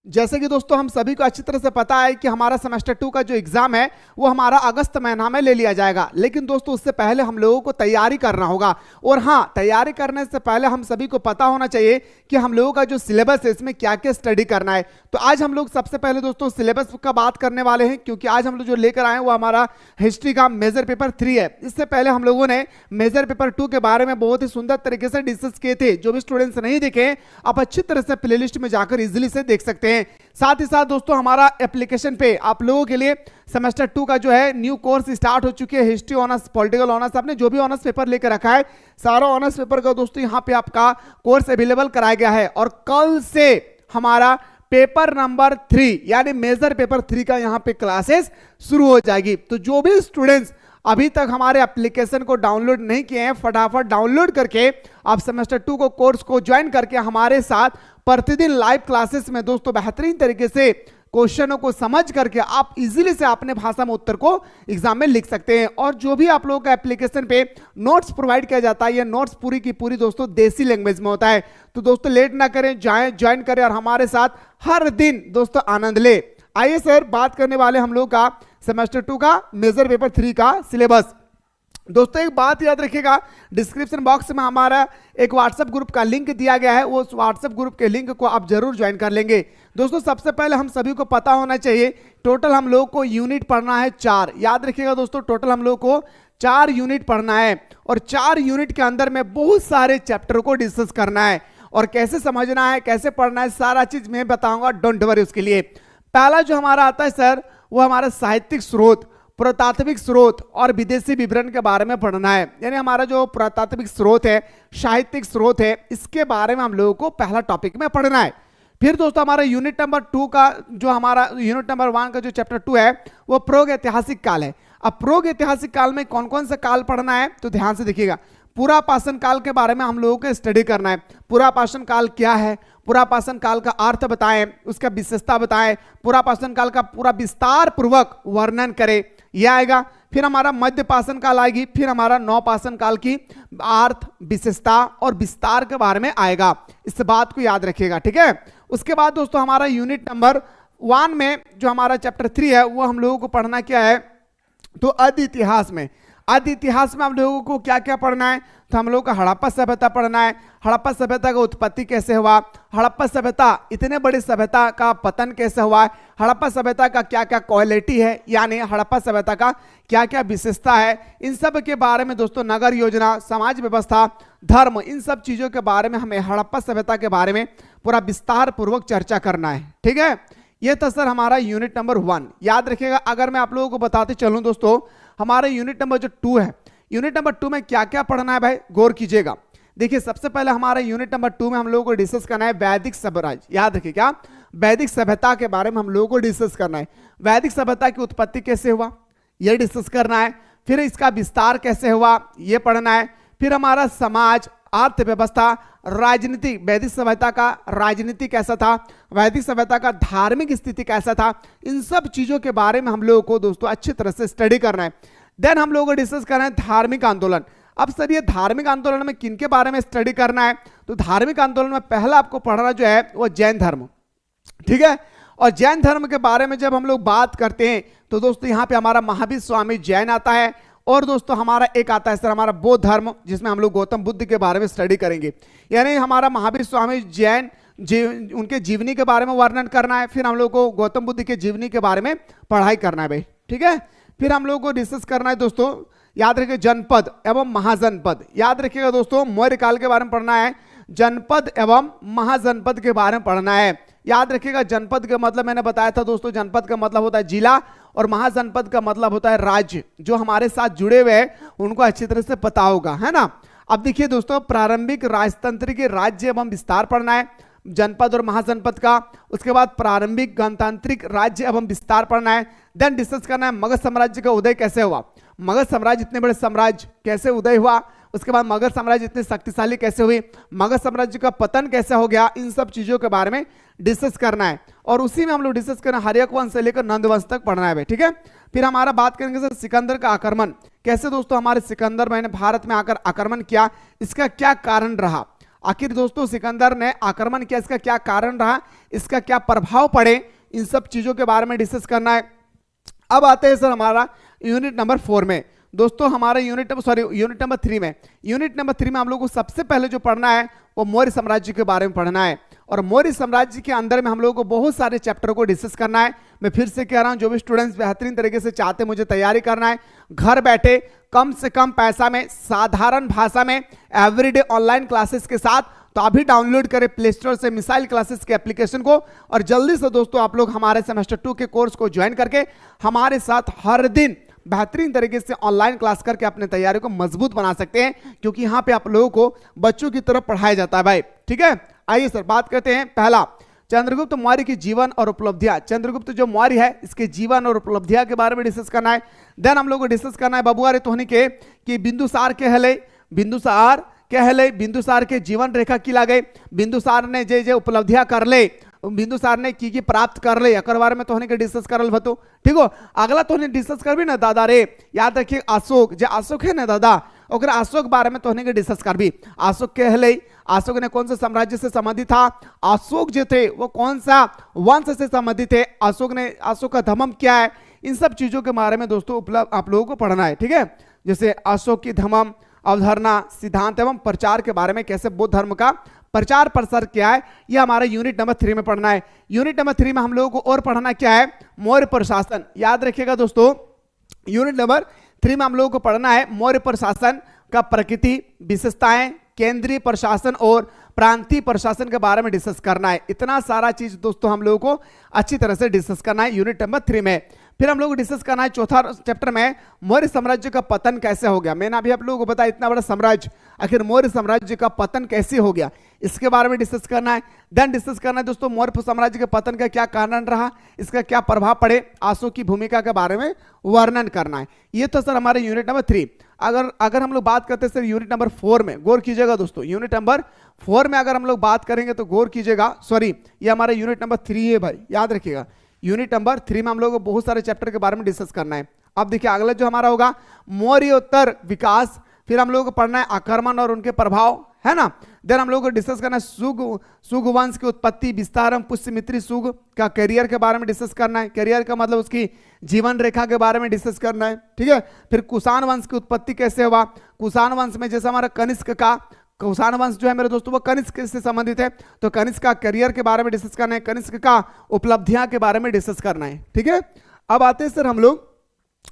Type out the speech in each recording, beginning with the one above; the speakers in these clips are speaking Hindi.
जैसे कि दोस्तों हम सभी को अच्छी तरह से पता है कि हमारा सेमेस्टर 2 का जो एग्जाम है वो हमारा अगस्त महीना में ले लिया जाएगा, लेकिन दोस्तों उससे पहले हम लोगों को तैयारी करना होगा। और हाँ, तैयारी करने से पहले हम सभी को पता होना चाहिए कि हम लोगों का जो सिलेबस है इसमें क्या क्या स्टडी करना है। तो आज हम लोग सबसे पहले दोस्तों सिलेबस का बात करने वाले हैं, क्योंकि आज हम लोग जो लेकर आए वो हमारा हिस्ट्री का मेजर पेपर 3 है। इससे पहले हम लोगों ने मेजर पेपर 2 के बारे में बहुत ही सुंदर तरीके से डिस्कस किए थे। जो भी स्टूडेंट्स नहीं देखे आप अच्छी तरह से प्लेलिस्ट में जाकर इजीली से देख सकते हैं। साथ ही साथ दोस्तों हमारा एप्लीकेशन पे आप लोगों के लिए सेमेस्टर 2 का जो है न्यू कोर्स स्टार्ट हो चुके हैं। हिस्ट्री ऑनर्स, पॉलिटिकल ऑनर्स, आपने जो भी ऑनर्स पेपर लेकर रखा है सारा ऑनर्स पेपर का दोस्तों यहाँ पे आपका कोर्स अवेलेबल कराया गया है। और कल से हमारा पेपर नंबर 3 यानी मेजर पेपर 3 का यहाँ पे क्लासेस शुरू हो जाएगी। तो जो भी स्टूडेंट्स अभी तक हमारे एप्लीकेशन को डाउनलोड नहीं किए हैं, फटाफट डाउनलोड करके आप सेमेस्टर 2 को कोर्स को ज्वाइन करके हमारे साथ प्रतिदिन लाइव क्लासेस में दोस्तों बेहतरीन तरीके से क्वेश्चनों को समझ करके आप इजीली से अपने भाषा में उत्तर को एग्जाम में लिख सकते हैं। और जो भी आप लोगों का एप्लीकेशन पे नोट्स प्रोवाइड किया जाता है, ये नोट्स पूरी की पूरी दोस्तों देसी लैंग्वेज में होता है। तो दोस्तों लेट ना करें, ज्वाइन करें और हमारे साथ हर दिन दोस्तों आनंद ले। आइए सर, बात करने वाले हम लोग का सेमेस्टर 2 का मेजर पेपर 3 का सिलेबस। दोस्तों एक बात याद रखिएगा, डिस्क्रिप्शन बॉक्स में हमारा एक व्हाट्सएप ग्रुप का लिंक दिया गया है, वो व्हाट्सएप ग्रुप के लिंक को आप जरूर ज्वाइन कर लेंगे। दोस्तों सबसे पहले हम सभी को पता होना चाहिए टोटल हम लोग को यूनिट पढ़ना है 4। याद रखिएगा दोस्तों, टोटल हम लोग को 4 यूनिट पढ़ना है और 4 यूनिट के अंदर में बहुत सारे चैप्टर को डिस्कस करना है। और कैसे समझना है, कैसे पढ़ना है, सारा चीज मैं बताऊंगा, डोंट वरी उसके लिए। पहला जो हमारा आता है सर वो हमारा साहित्यिक स्रोत, पुरातात्विक स्रोत और विदेशी विवरण के बारे में पढ़ना है। यानी हमारा जो पुरातात्विक स्रोत है, साहित्यिक स्रोत है, इसके बारे में हम लोगों को पहला टॉपिक में पढ़ना है। फिर दोस्तों हमारा यूनिट नंबर 2 का जो हमारा यूनिट नंबर 1 का जो चैप्टर 2 है वो प्रोग ऐतिहासिक काल है। अब प्रोग ऐतिहासिक काल में कौन कौन सा काल पढ़ना है तो ध्यान से देखिएगा। पुरापाषाण काल के बारे में हम लोगों को स्टडी करना है। पुरापाषाण काल क्या है, पुरापाषाण काल का अर्थ बताएं, उसका विशेषता बताएं, पुरापाषाण काल का पूरा विस्तार पूर्वक वर्णन करें, यह आएगा। फिर हमारा मध्यपाषाण काल आएगी, फिर हमारा नवपाषाण काल की अर्थ, विशेषता और विस्तार के बारे में आएगा। इस बात को याद रखिएगा, ठीक है। उसके बाद दोस्तों हमारा यूनिट नंबर 1 में जो हमारा चैप्टर 3 है वो हम लोगों को पढ़ना क्या है तो आदि इतिहास में। आदि इतिहास में हम लोगों को क्या क्या पढ़ना है तो हम लोगों को हड़प्पा सभ्यता पढ़ना है। हड़प्पा सभ्यता का उत्पत्ति कैसे हुआ, हड़प्पा सभ्यता इतने बड़ी सभ्यता का पतन कैसे हुआ, हड़प्पा सभ्यता का क्या क्या क्वालिटी है, यानी हड़प्पा सभ्यता का क्या क्या विशेषता है, इन सब के बारे में दोस्तों नगर योजना, समाज व्यवस्था, धर्म, इन सब चीजों के बारे में हमें हड़प्पा सभ्यता के बारे में पूरा विस्तार पूर्वक चर्चा करना है, ठीक है। यह था सर हमारा यूनिट नंबर 1। याद रखिएगा, अगर मैं आप लोगों को बताते चलूं दोस्तों हमारे यूनिट नंबर जो 2 है, यूनिट नंबर 2 में क्या क्या पढ़ना है भाई, गौर कीजिएगा। देखिए सबसे पहले हमारे यूनिट नंबर 2 में हम लोगों को डिस्कस करना है वैदिक साम्राज्य। याद रखिए क्या, वैदिक सभ्यता के बारे में हम लोगों को डिस्कस करना है। वैदिक सभ्यता की उत्पत्ति कैसे हुआ यह डिस्कस करना है, फिर इसका विस्तार कैसे हुआ यह पढ़ना है। फिर हमारा समाज, अर्थव्यवस्था, राजनीति, वैदिक सभ्यता का राजनीति कैसा था, वैदिक सभ्यता का धार्मिक स्थिति कैसा था, इन सब चीजों के बारे में हम लोगों को दोस्तों अच्छी तरह से स्टडी करना है। देन हम लोगों को डिस्कस करना है धार्मिक आंदोलन। अब सर ये धार्मिक आंदोलन में किन के बारे में स्टडी करना है तो धार्मिक आंदोलन में पहला आपको पढ़ना जो है वो जैन धर्म, ठीक है। और जैन धर्म के बारे में जब हम लोग बात करते हैं तो दोस्तों यहाँ पे हमारा महावीर स्वामी जैन आता है। और दोस्तों हमारा एक आता है सर हमारा बौद्ध धर्म, जिसमें हम लोग गौतम बुद्ध के बारे में स्टडी करेंगे। यानी हमारा महावीर स्वामी जैन उनके जीवनी के बारे में वर्णन करना है, फिर हम लोग को गौतम बुद्ध के जीवनी के बारे में पढ़ाई करना है भाई, ठीक है। फिर हम लोग को डिस्कस करना है दोस्तों, याद रखिए जनपद एवं महाजनपद। याद रखिएगा दोस्तों मौर्य काल के बारे में पढ़ना है, जनपद एवं महाजनपद के बारे में पढ़ना है। याद रखिएगा जनपद का मतलब मैंने बताया था दोस्तों, जनपद का मतलब होता है जिला और महाजनपद का मतलब होता है राज्य। जो हमारे साथ जुड़े हुए हैं उनको अच्छी तरह से पता होगा, है ना। अब देखिए दोस्तों प्रारंभिक राजतंत्रिक राज्य एवं विस्तार पढ़ना है जनपद और महाजनपद का। उसके बाद प्रारंभिक गणतांत्रिक राज्य एवं विस्तार पढ़ना है। देन डिस्कस करना है मगध साम्राज्य का उदय कैसे हुआ, मगध साम्राज्य इतने बड़े साम्राज्य कैसे उदय हुआ, उसके बाद मगध साम्राज्य इतने शक्तिशाली कैसे हुई, मगध साम्राज्य का पतन कैसे हो गया, इन सब चीजों के बारे में डिस्कस करना है। और उसी में हम लोग डिस्कस करना हर्यक वंश से लेकर नंद वंश तक पढ़ना है, ठीक है। फिर हमारा बात करेंगे सर सिकंदर का आक्रमण, कैसे दोस्तों हमारे सिकंदर मैंने भारत में आकर आक्रमण किया, इसका क्या कारण रहा। आखिर दोस्तों सिकंदर ने आक्रमण किया, इसका क्या कारण रहा, इसका क्या प्रभाव पड़े, इन सब चीजों के बारे में डिस्कस करना है। अब आते हैं सर हमारा यूनिट नंबर 4 में। दोस्तों हमारे यूनिट नंबर 3 में, यूनिट नंबर 3 में हम लोग को सबसे पहले जो पढ़ना है वो मौर्य साम्राज्य के बारे में पढ़ना है। और मौर्य साम्राज्य के अंदर में हम लोगों को बहुत सारे चैप्टरों को डिस्कस करना है। मैं फिर से कह रहा हूं, जो भी स्टूडेंट्स बेहतरीन तरीके से चाहते हैं मुझे तैयारी करना है, घर बैठे कम से कम पैसा में साधारण भाषा में एवरीडे ऑनलाइन क्लासेस के साथ, तो अभी डाउनलोड करें प्ले स्टोर से मिसाइल क्लासेस के एप्लीकेशन को, और जल्दी से दोस्तों आप लोग हमारे सेमेस्टर 2 के कोर्स को ज्वाइन करके हमारे साथ हर दिन बेहतरीन तरीके से ऑनलाइन क्लास करके अपने तैयारी को मजबूत बना सकते हैं, क्योंकि यहाँ पे आप लोगों को बच्चों की तरफ पढ़ाया जाता है भाई। ठीक है, आइए सर बात करते हैं। पहला, चंद्रगुप्त मौर्य की जीवन और उपलब्धियां। चंद्रगुप्त जो मौर्य है इसके जीवन और उपलब्धियां के बारे में डिस्कस करना है। देन हम लोग को डिस्कस करना है बबुआ रे तोहनी के कि बिंदुसार बिंदुसार के जीवन रेखा की लागे, बिंदुसार ने जे उपलब्धियां कर ले, बिंदुसार ने की प्राप्त कर ले, एक बारे में तोहनी के डिस्कस करल भतो। ठीक हो, अगला तोहनी डिस्कस करबी ना दादा रे, याद रखिए अशोक, जो अशोक है ना दादा, ओकरा अशोक बारे में तोहनी के डिस्कस करबी। अशोक के हले, अशोक ने कौन से साम्राज्य से संबंधित था, अशोक जो थे वो कौन सा वंश से संबंधित थे, अशोक का धर्म क्या है, इन सब चीजों के बारे में दोस्तों आप लोगों को पढ़ना है। ठीक है, जैसे अशोक की धर्म, अवधारणा, सिद्धांत एवं प्रचार के बारे में, कैसे बौद्ध धर्म का प्रचार प्रसार क्या है, यह हमारे यूनिट नंबर 3 में पढ़ना है। यूनिट नंबर 3 में हम लोगों को और पढ़ना क्या है, मौर्य प्रशासन। याद रखिएगा दोस्तों, यूनिट नंबर 3 में हम लोगों को पढ़ना है मौर्य प्रशासन का प्रकृति, विशेषताएं, केंद्रीय प्रशासन और प्रांतीय प्रशासन के बारे में डिस्कस करना है। इतना सारा चीज दोस्तों हम लोगों को अच्छी तरह से डिस्कस करना है यूनिट नंबर 3 में। फिर हम लोग डिस्कस करना है चौथा चैप्टर में, मौर्य साम्राज्य का पतन कैसे हो गया। मैंने अभी आप लोगों को बताया इतना बड़ा साम्राज्य, आखिर मौर्य साम्राज्य का पतन कैसे हो गया, इसके बारे में डिस्कस करना है। देन डिस्कस करना है दोस्तों मौर्य साम्राज्य के पतन का क्या कारण रहा, इसका क्या प्रभाव पड़े, अशोक की भूमिका के बारे में वर्णन करना है। ये तो सर हमारे यूनिट नंबर 3। अगर हम लोग बात करते हैं सर यूनिट नंबर 4 में, गौर कीजिएगा दोस्तों, यूनिट नंबर 4 में अगर हम लोग बात करेंगे तो गौर कीजिएगा, सॉरी ये हमारा यूनिट नंबर 3 है भाई, याद रखिएगा। यूनिट नंबर 3 में हम लोग को बहुत सारे चैप्टर के बारे में डिस्कस करना है। अब देखिए अगला जो हमारा होगा मौर्योत्तर विकास, फिर हम लोगों को पढ़ना है आक्रमण और उनके प्रभाव, है ना। देन हम लोगों को डिस्कस करना है सुग वंश की उत्पत्ति, विस्तार, पुष्यमित्री सुग का करियर के बारे में डिस्कस करना है। करियर का मतलब उसकी जीवन रेखा के बारे में डिस्कस करना है। ठीक है, फिर कुषाण वंश की उत्पत्ति कैसे हुआ, कुषाण वंश में जैसे हमारा कनिष्क का, कुषाण वंश जो है मेरे दोस्तों वो कनिष्क से संबंधित है, तो कनिष्क का करियर के बारे में डिस्कस करना है, कनिष्क का उपलब्धियां के बारे में डिस्कस करना है। ठीक है, अब आते हैं सर हम लोग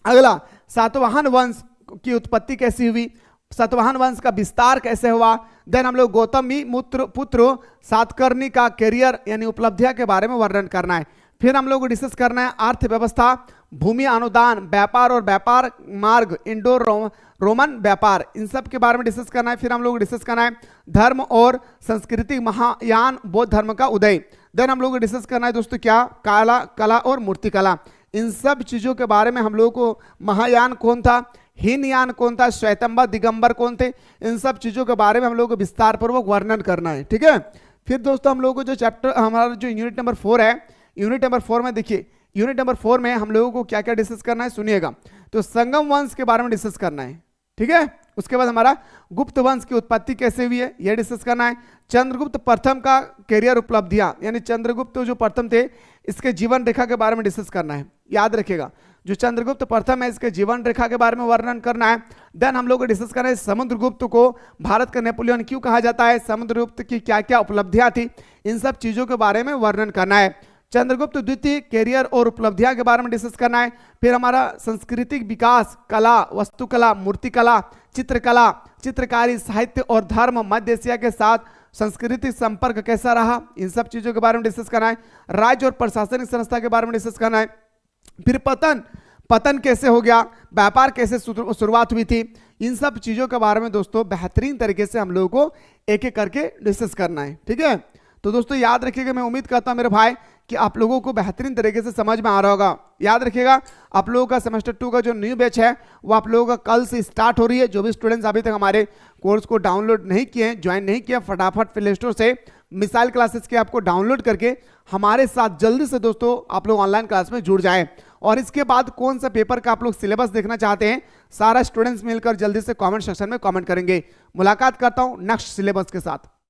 अगला, सातवाहन वंश की उत्पत्ति कैसी हुई, सातवाहन वंश का विस्तार कैसे हुआ। देन हम लोग गौतमी पुत्र सातकर्णी का करियर यानी उपलब्धियां के बारे में वर्णन करना है। फिर हम लोग को डिस्कस करना है अर्थव्यवस्था, भूमि अनुदान, व्यापार और व्यापार मार्ग, इंडो रोमन व्यापार, इन सब के बारे में डिस्कस करना है। फिर हम लोग डिस्कस करना है धर्म और संस्कृति, महायान बौद्ध धर्म का उदय। देन हम लोग को डिस्कस करना है दोस्तों क्या, कला और मूर्तिकला, इन सब चीजों के बारे में हम लोग को, महायान कौन था, हीनयान कौन था, श्वेतंबर दिगंबर कौन थे, इन सब चीजों के बारे में हम लोग को विस्तार पूर्वक वर्णन करना है। ठीक है, फिर दोस्तों हम लोग को जो चैप्टर हमारा जो यूनिट नंबर 4 है, यूनिट नंबर 4 में देखिए, यूनिट नंबर 4 में हम लोगों को क्या क्या डिस्कस करना है सुनिएगा। तो संगम वंश के बारे में डिस्कस करना है। ठीक है, उसके बाद हमारा गुप्त वंश की उत्पत्ति कैसे हुई है यह डिस्कस करना है। चंद्रगुप्त प्रथम का करियर उपलब्धियां, यानी चंद्रगुप्त जो प्रथम थे इसके जीवन रेखा के बारे में डिस्कस करना है। याद रखिएगा जो चंद्रगुप्त प्रथम है इसके जीवन रेखा के बारे में वर्णन करना है। देन हम लोग को डिस्कस करना है समुद्रगुप्त को भारत का नेपोलियन क्यों कहा जाता है, समुद्रगुप्त की क्या क्या उपलब्धियां थी, इन सब चीजों के बारे में वर्णन करना है। चंद्रगुप्त द्वितीय करियर और उपलब्धियां के बारे में डिस्कस करना है। फिर हमारा सांस्कृतिक विकास, कला, वास्तुकला, मूर्तिकला, चित्रकला, चित्रकारी, साहित्य और धर्म, मध्य एशिया के साथ सांस्कृतिक संपर्क कैसा रहा, इन सब चीजों के बारे में डिस्कस करना है। राज्य और प्रशासनिक संस्था के बारे में डिस्कस करना है। फिर पतन कैसे हो गया, व्यापार कैसे शुरुआत हुई थी, इन सब चीजों के बारे में दोस्तों बेहतरीन तरीके से हम लोगों को एक एक करके डिस्कस करना है। ठीक है, तो दोस्तों याद रखिएगा, मैं उम्मीद करता हूं मेरे भाई कि आप लोगों को बेहतरीन तरीके से समझ में आ रहा होगा। याद रखिएगा आप लोगों का सेमेस्टर 2 का जो न्यू बैच है वो आप लोगों का कल से स्टार्ट हो रही है। जो भी स्टूडेंट्स अभी तक हमारे कोर्स को डाउनलोड नहीं किए, ज्वाइन नहीं किया, फटाफट प्ले स्टोर से मिसाइल क्लासेस के आपको डाउनलोड करके हमारे साथ जल्दी से दोस्तों आप लोग ऑनलाइन क्लास में जुड़ जाएं। और इसके बाद कौन सा पेपर का आप लोग सिलेबस देखना चाहते हैं, सारा स्टूडेंट्स मिलकर जल्दी से कमेंट सेक्शन में कमेंट करेंगे। मुलाकात करता हूं नेक्स्ट सिलेबस के साथ।